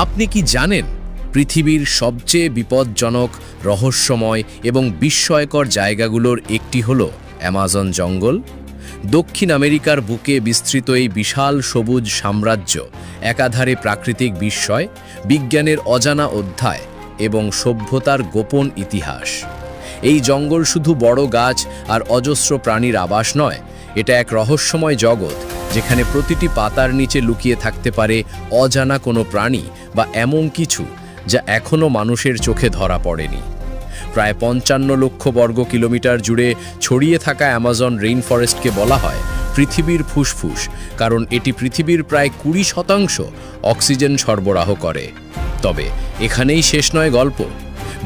আপনি কি জানেন পৃথিবীর সবচেয়ে বিপজ্জনক, রহস্যময় এবং বিস্ময়কর জায়গাগুলোর একটি হল অ্যামাজন জঙ্গল? দক্ষিণ আমেরিকার বুকে বিস্তৃত এই বিশাল সবুজ সাম্রাজ্য একাধারে প্রাকৃতিক বিস্ময়, বিজ্ঞানের অজানা অধ্যায় এবং সভ্যতার গোপন ইতিহাস। এই জঙ্গল শুধু বড় গাছ আর অজস্র প্রাণীর আবাস নয়, এটা এক রহস্যময় জগৎ যেখানে প্রতিটি পাতার নিচে লুকিয়ে থাকতে পারে অজানা কোনো প্রাণী বা এমন কিছু যা এখনও মানুষের চোখে ধরা পড়েনি। প্রায় ৫৫ লক্ষ বর্গ কিলোমিটার জুড়ে ছড়িয়ে থাকা অ্যামাজন রেইন ফরেস্টকে বলা হয় পৃথিবীর ফুসফুস, কারণ এটি পৃথিবীর প্রায় ২০% অক্সিজেন সরবরাহ করে। তবে এখানেই শেষ নয় গল্প।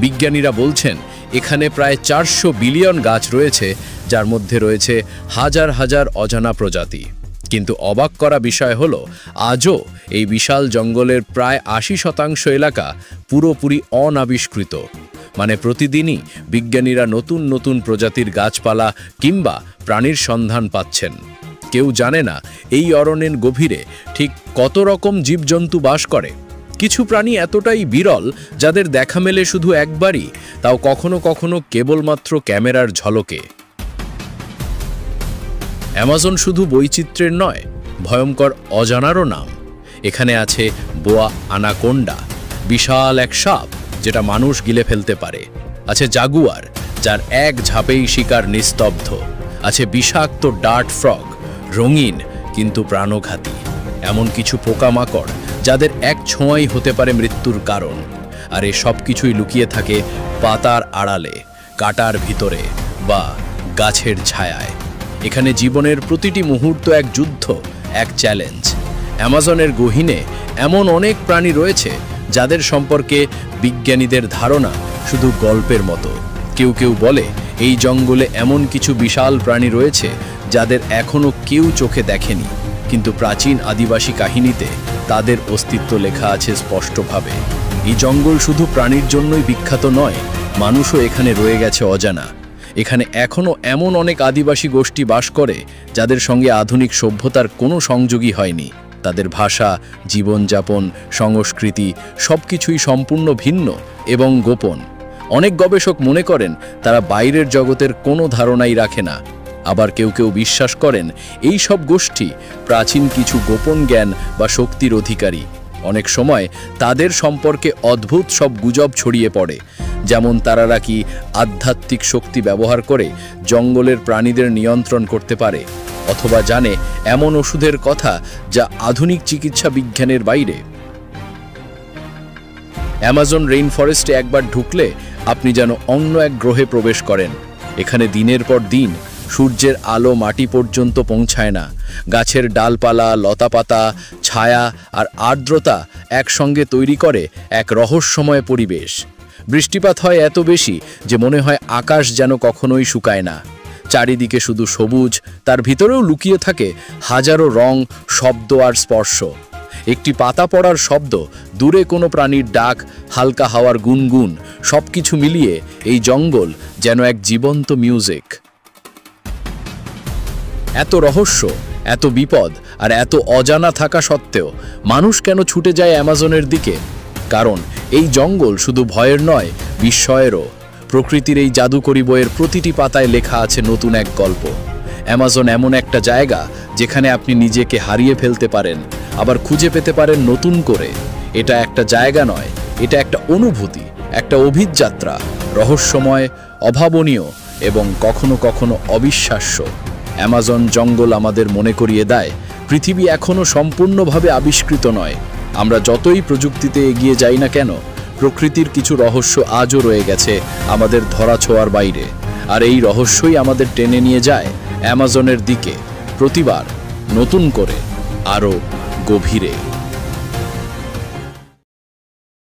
বিজ্ঞানীরা বলছেন এখানে প্রায় ৪০০ বিলিয়ন গাছ রয়েছে, যার মধ্যে রয়েছে হাজার হাজার অজানা প্রজাতি। কিন্তু অবাক করা বিষয় হলো, আজও এই বিশাল জঙ্গলের প্রায় ৮০% এলাকা পুরোপুরি অনাবিষ্কৃত। মানে প্রতিদিনই বিজ্ঞানীরা নতুন নতুন প্রজাতির গাছপালা কিংবা প্রাণীর সন্ধান পাচ্ছেন। কেউ জানে না এই অরণ্যের গভীরে ঠিক কত রকম জীবজন্তু বাস করে। কিছু প্রাণী এতটাই বিরল যাদের দেখা মেলে শুধু একবারই, তাও কখনো কখনো কেবলমাত্র ক্যামেরার ঝলকে। অ্যামাজন শুধু বৈচিত্র্যের নয়, ভয়ঙ্কর অজানারও নাম। এখানে আছে বোয়া আনাকোন্ডা, বিশাল এক সাপ যেটা মানুষ গিলে ফেলতে পারে। আছে জাগুয়ার, যার এক ঝাঁপেই শিকার নিস্তব্ধ। আছে বিষাক্ত ডার্ট ফ্রগ, রঙিন কিন্তু প্রাণঘাতী। এমন কিছু পোকামাকড় যাদের এক ছোঁয়াই হতে পারে মৃত্যুর কারণ। আর এ সব কিছুই লুকিয়ে থাকে পাতার আড়ালে, কাঁটার ভিতরে বা গাছের ছায়ায়। এখানে জীবনের প্রতিটি মুহূর্ত এক যুদ্ধ, এক চ্যালেঞ্জ। অ্যামাজনের গহীনে এমন অনেক প্রাণী রয়েছে যাদের সম্পর্কে বিজ্ঞানীদের ধারণা শুধু গল্পের মতো। কেউ কেউ বলে এই জঙ্গলে এমন কিছু বিশাল প্রাণী রয়েছে যাদের এখনও কেউ চোখে দেখেনি, কিন্তু প্রাচীন আদিবাসী কাহিনীতে তাদের অস্তিত্ব লেখা আছে স্পষ্টভাবে। এই জঙ্গল শুধু প্রাণীর জন্যই বিখ্যাত নয়, মানুষও এখানে রয়ে গেছে অজানা। এখানে এখনও এমন অনেক আদিবাসী গোষ্ঠী বাস করে যাদের সঙ্গে আধুনিক সভ্যতার কোনো সংযোগই হয়নি। তাদের ভাষা, জীবনযাপন, সংস্কৃতি সবকিছুই সম্পূর্ণ ভিন্ন এবং গোপন। অনেক গবেষক মনে করেন তারা বাইরের জগতের কোনো ধারণাই রাখে না। আবার কেউ কেউ বিশ্বাস করেন এই সব গোষ্ঠী প্রাচীন কিছু গোপন জ্ঞান বা শক্তির অধিকারী। অনেক সময় তাদের সম্পর্কে অদ্ভুত সব গুজব ছড়িয়ে পড়ে, যেমন তারা নাকি আধ্যাত্মিক শক্তি ব্যবহার করে জঙ্গলের প্রাণীদের নিয়ন্ত্রণ করতে পারে, অথবা জানে এমন ওষুধের কথা যা আধুনিক চিকিৎসা বিজ্ঞানের বাইরে। অ্যামাজন রেইন ফরেস্টে একবার ঢুকলে আপনি যেন অন্য এক গ্রহে প্রবেশ করেন। এখানে দিনের পর দিন সূর্যের আলো মাটি পর্যন্ত পৌঁছায় না। গাছের ডালপালা, লতাপাতা, ছায়া আর আর্দ্রতা একসঙ্গে তৈরি করে এক রহস্যময় পরিবেশ। বৃষ্টিপাত হয় এত বেশি যে মনে হয় আকাশ যেন কখনোই শুকায় না। চারিদিকে শুধু সবুজ, তার ভিতরেও লুকিয়ে থাকে হাজারো রং, শব্দ আর স্পর্শ। একটি পাতা পড়ার শব্দ, দূরে কোনো প্রাণীর ডাক, হালকা হাওয়ার গুনগুন, সবকিছু মিলিয়ে এই জঙ্গল যেন এক জীবন্ত মিউজিক। এত রহস্য, এত বিপদ আর এত অজানা থাকা সত্ত্বেও মানুষ কেন ছুটে যায় অ্যামাজনের দিকে? কারণ এই জঙ্গল শুধু ভয়ের নয়, বিস্ময়েরও। প্রকৃতির এই জাদুকরী বইয়ের প্রতিটি পাতায় লেখা আছে নতুন এক গল্প। অ্যামাজন এমন একটা জায়গা যেখানে আপনি নিজেকে হারিয়ে ফেলতে পারেন, আবার খুঁজে পেতে পারেন নতুন করে। এটা একটা জায়গা নয়, এটা একটা অনুভূতি, একটা অভিযাত্রা, রহস্যময়, অভাবনীয় এবং কখনো কখনো অবিশ্বাস্য। অ্যামাজন জঙ্গল আমাদের মনে করিয়ে দেয় পৃথিবী এখনও সম্পূর্ণভাবে আবিষ্কৃত নয়। আমরা যতই প্রযুক্তিতে এগিয়ে যাই না কেন, প্রকৃতির কিছু রহস্য আজও রয়ে গেছে আমাদের ধরাছোঁয়ার বাইরে। আর এই রহস্যই আমাদের টেনে নিয়ে যায় অ্যামাজনের দিকে, প্রতিবার নতুন করে, আরও গভীরে।